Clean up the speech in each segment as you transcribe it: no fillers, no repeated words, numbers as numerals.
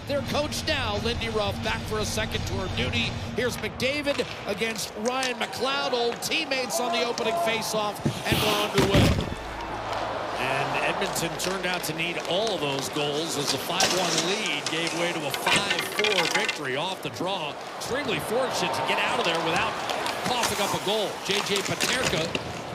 Their coach now, Lindy Ruff, back for a second tour of duty. Here's McDavid against Ryan McLeod, old teammates on the opening faceoff, and we're underway. And Edmonton turned out to need all of those goals as the 5-1 lead gave way to a 5-4 victory off the draw. Extremely fortunate to get out of there without coughing up a goal. J.J. Paterka,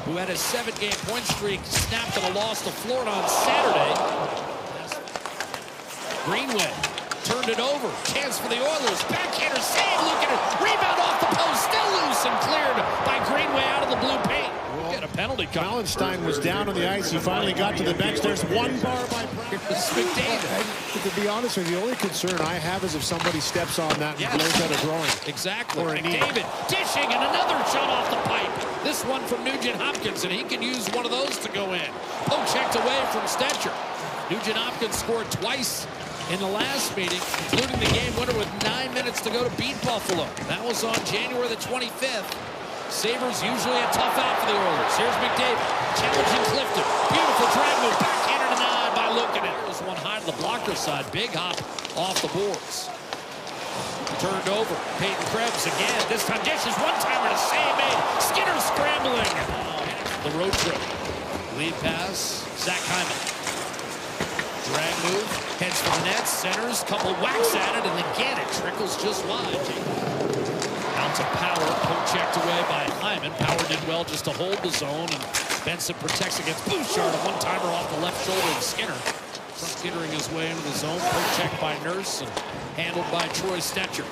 who had a 7-game point streak, snapped at a loss to Florida on Saturday. Greenway turned it over. Chance for the Oilers. Backhander save. Look at it. Rebound off the post. Still loose and cleared by Greenway out of the blue paint. Get a penalty coming. Wallenstein was down on the ice. He finally got to the bench. There's one bar by McDavid. To be honest with you, the only concern I have is if somebody steps on that and blows out a groin. Exactly. McDavid dishing and another shot off the pipe. This one from Nugent Hopkins, and he can use one of those to go in. Poke checked away from Stetcher. Nugent Hopkins scored twice in the last meeting, including the game winner with 9 minutes to go to beat Buffalo. That was on January the 25th. Sabres usually a tough out for the Oilers. Here's McDavid, challenging Clifton. Beautiful drag move, backhander denied by Luukkonen. There's one high to the blocker side. Big hop off the boards. Turned over. Peyton Krebs again. This time dishes one-timer to save made. Skinner scrambling. The road trip. Lead pass. Zach Hyman. Drag move. Heads for the net. Centers. Couple whacks at it. And again, it trickles just wide. Out to Power. Poke checked away by Hyman. Power did well just to hold the zone. And Benson protects against Bouchard. A one-timer off the left shoulder of Skinner. Skittering his way into the zone. Poke check by Nurse and handled by Troy Stetcher.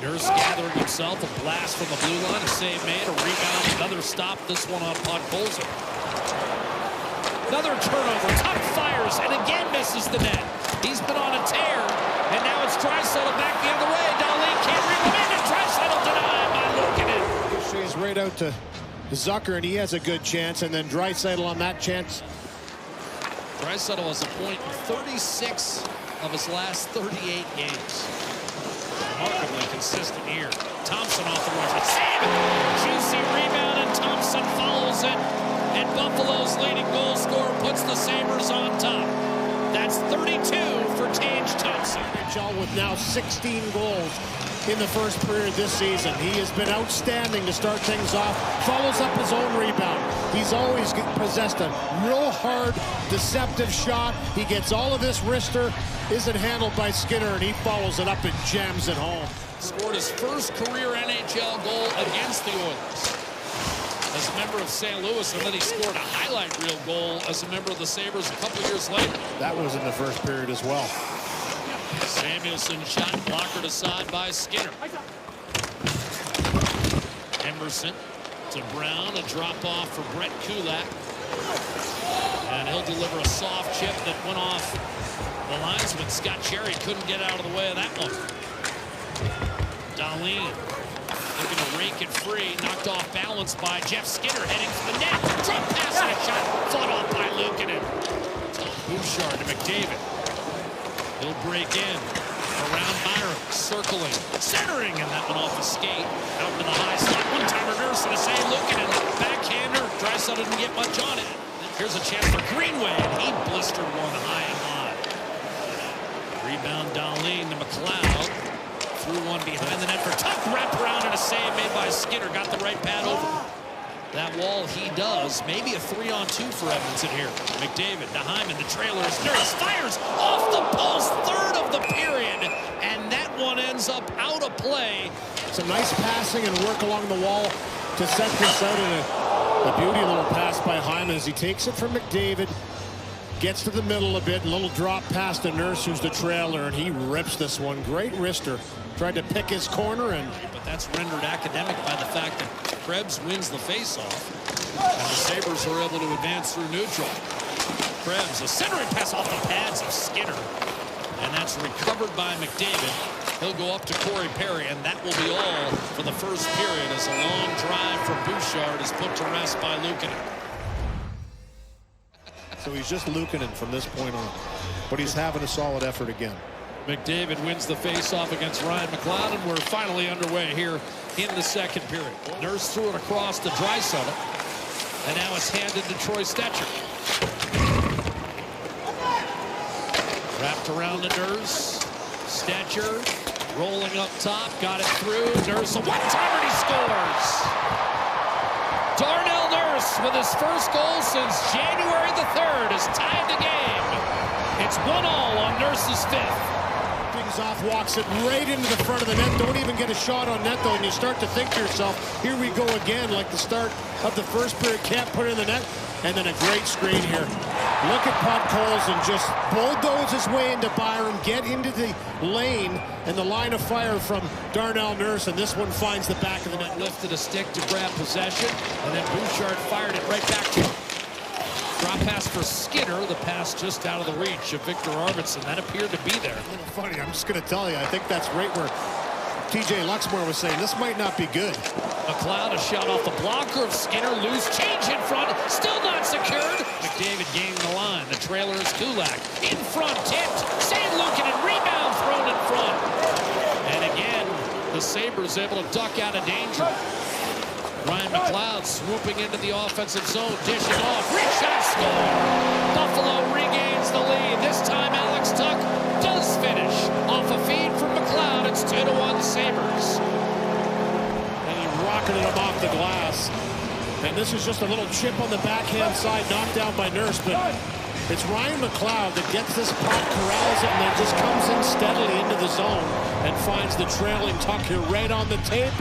Nurse gathering himself. A blast from the blue line. A save made. A rebound. Another stop. This one on Podkolzin. Another turnover. Tuck fires and again misses the net. He's been on a tear. And now it's Draisaitl back the other way. Dahlin can't reel him in. And Draisaitl denied by Luukkonen. She's right out to Zucker, and he has a good chance. And then Draisaitl on that chance. Draisaitl has a point in 36 of his last 38 games. Remarkably consistent here. Thompson off the rush. Save it! Juicy rebound, and Thompson follows it. And Buffalo's leading goal scorer puts the Sabres on top. That's 32 for Tage Thompson. NHL with now 16 goals in the first period this season. He has been outstanding to start things off. Follows up his own rebound. He's always possessed a real hard, deceptive shot. He gets all of this wrister. Isn't handled by Skinner, and he follows it up and jams it home. Scored his first career NHL goal against the Oilers as a member of St. Louis, and then he scored a highlight reel goal as a member of the Sabres a couple years later. That was in the first period as well. Samuelson shot blockered aside by Skinner. Emerson to Brown, a drop off for Brett Kulak. And he'll deliver a soft chip that went off the linesman. Scott Cherry couldn't get out of the way of that one. Dahlin looking to rake it free. Knocked off balance by Jeff Skinner heading for the net. Drop pass and a shot fought off by Luukkonen. Bouchard to McDavid. He'll break in around Byram, circling, centering, and that one off the skate. Out to the high slot. One-timer Nurse and a save. Luukkonen, backhander. Draisaitl didn't get much on it. Here's a chance for Greenway, and he blistered one high and high. Rebound Dahlin to McLeod. Threw one behind the net for Tuck. Wrap around and a save made by Skinner. Got the right pad over. That wall he does. Maybe a 3-on-2 for Edmonton here. McDavid to Hyman. The trailers. Nurse fires off the post. Third of the period. And that one ends up out of play. Some nice passing and work along the wall to set this out in a beauty little pass by Hyman as he takes it from McDavid. Gets to the middle a bit. A little drop past the Nurse, who's the trailer, and he rips this one. Great wrister. Tried to pick his corner, and but that's rendered academic by the fact that Krebs wins the faceoff, and the Sabres are able to advance through neutral. Krebs, a centering pass off the pads of Skinner, and that's recovered by McDavid. He'll go up to Corey Perry, and that will be all for the first period as a long drive from Bouchard is put to rest by Luukkonen. So he's just Luukkonen from this point on, but he's having a solid effort again. McDavid wins the faceoff against Ryan McLeod, and we're finally underway here in the second period. Nurse threw it across to Draisaitl, and now it's handed to Troy Stetcher. Wrapped around the Nurse. Stetcher rolling up top. Got it through. Nurse, a one-timer, he scores. Darnell Nurse, with his first goal since January the 3rd, has tied the game. It's 1-1 on Nurse's 5th. Things off, walks it right into the front of the net. Don't even get a shot on net, though, and you start to think to yourself, here we go again, like the start of the first period. Can't put it in the net. And then a great screen here. Look at Podkolzin just bulldoze his way into Byram, get into the lane and the line of fire from Darnell Nurse, and this one finds the back of the net. Lifted a stick to grab possession, and then Bouchard fired it right back to him. Drop pass for Skinner, the pass just out of the reach of Victor Arvidsson. That appeared to be there. A little funny, I'm just going to tell you, I think that's right where TJ Luxmore was saying this might not be good. McLeod, a shot off the blocker of Skinner, loose change in front, still not secured. McDavid gaining the line. The trailer is Kulak. In front, tipped. St. Lucan, and rebound thrown in front. And again, the Sabres able to duck out of danger. Ryan McLeod swooping into the offensive zone, dishing off. Great shot, score. Buffalo regains the lead. This time Alex Tuch does finish off a feed from McLeod. It's 2-1 Sabres. And he rocketed him off the glass. And this is just a little chip on the backhand side, knocked down by Nurse, but it's Ryan McLeod that gets this puck, corrals it, and then just comes in steadily into the zone and finds the trailing Tuch here right on the tape.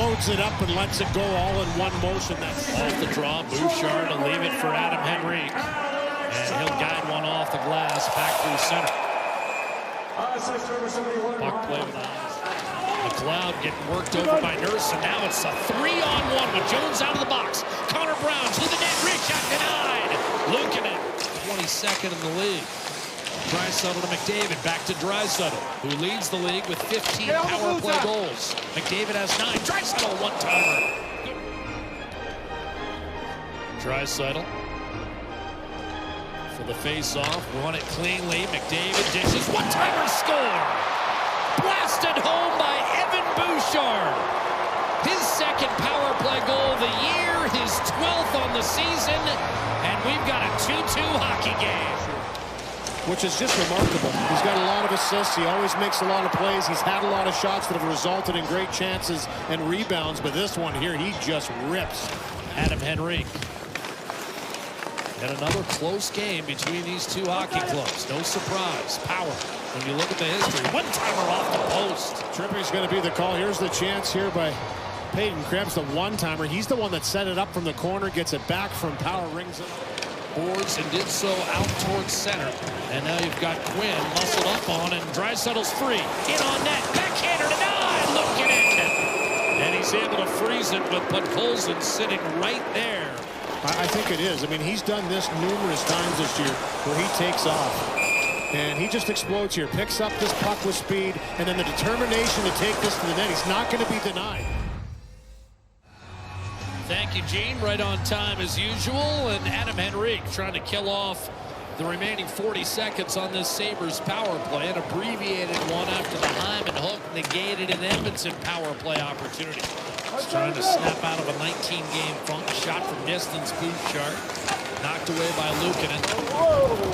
Loads it up and lets it go all in one motion. That's off the draw. Bouchard to leave it for Adam Henrique. And he'll guide one off the glass back through center. Puck play with eyes. McLeod getting worked over by Nurse, and now it's a 3-on-1 with Jones out of the box. Connor Brown to the net. Rich shot denied. Lukanen, 22nd in the league. Draisaitl to McDavid, back to Draisaitl, who leads the league with 15 power play goals. McDavid has 9. Draisaitl, one-timer. Draisaitl for the face-off, won it cleanly. McDavid dishes, one-timer, score! Blasted home by Evan Bouchard. His second power play goal of the year, his 12th on the season, and we've got a 2-2 hockey game. Which is just remarkable. He's got a lot of assists. He always makes a lot of plays. He's had a lot of shots that have resulted in great chances and rebounds, but this one here, he just rips. Adam Henrique. And another close game between these two hockey clubs. No surprise. Power. When you look at the history, one-timer off the post. Trippy's going to be the call. Here's the chance here by Peyton Krebs, the one-timer. He's the one that set it up from the corner, gets it back from Power, rings it up. Boards and did so out towards center. And now you've got Quinn muscled up on, and Draisaitl's free. In on net, backhander denied, Lukanen. And he's able to freeze it with Podkolzin sitting right there. I think it is. I mean, he's done this numerous times this year where he takes off. And he just explodes here, picks up this puck with speed, and then the determination to take this to the net. He's not going to be denied. Thank you, Gene. Right on time as usual. And Adam Henrique trying to kill off the remaining 40 seconds on this Sabres power play. An abbreviated one after the Hyman hook negated an Edmonton power play opportunity. He's trying to snap out of a 19-game funk. Shot from distance, Bouchard. Knocked away by Lukanen.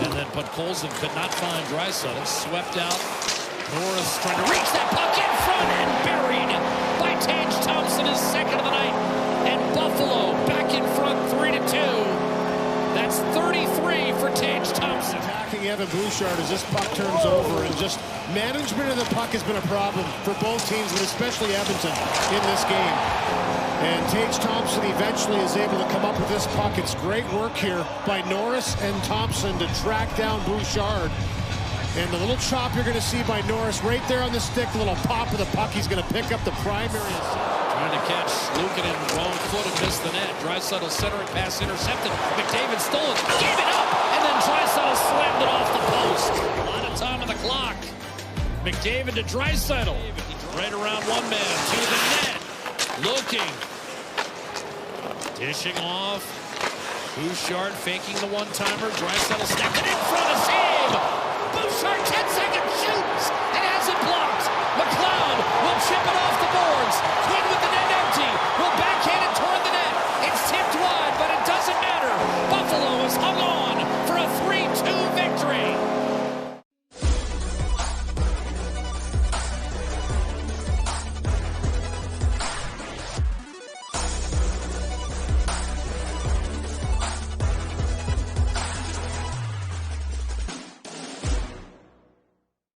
And then Podkolzin could not find Draisaitl. Swept out. Norris trying to reach that puck in front and buried by Tage Thompson, his second of the night. And Buffalo back in front 3-2. That's 33 for Tage Thompson. Attacking Evan Bouchard as this puck turns over, and just management of the puck has been a problem for both teams, but especially Edmonton in this game. And Tage Thompson eventually is able to come up with this puck. It's great work here by Norris and Thompson to track down Bouchard. And the little chop you're going to see by Norris right there on the stick, the little pop of the puck. He's going to pick up the primary. Trying to catch Lukanen, wrong foot and missed the net. Draisaitl centering pass intercepted. McDavid stole it, gave it up, and then Draisaitl slammed it off the post. A lot of time on the clock. McDavid to Draisaitl. Right around one man to the net. Looking. Dishing off. Bouchard faking the one-timer. Draisaitl snapped it in front of save.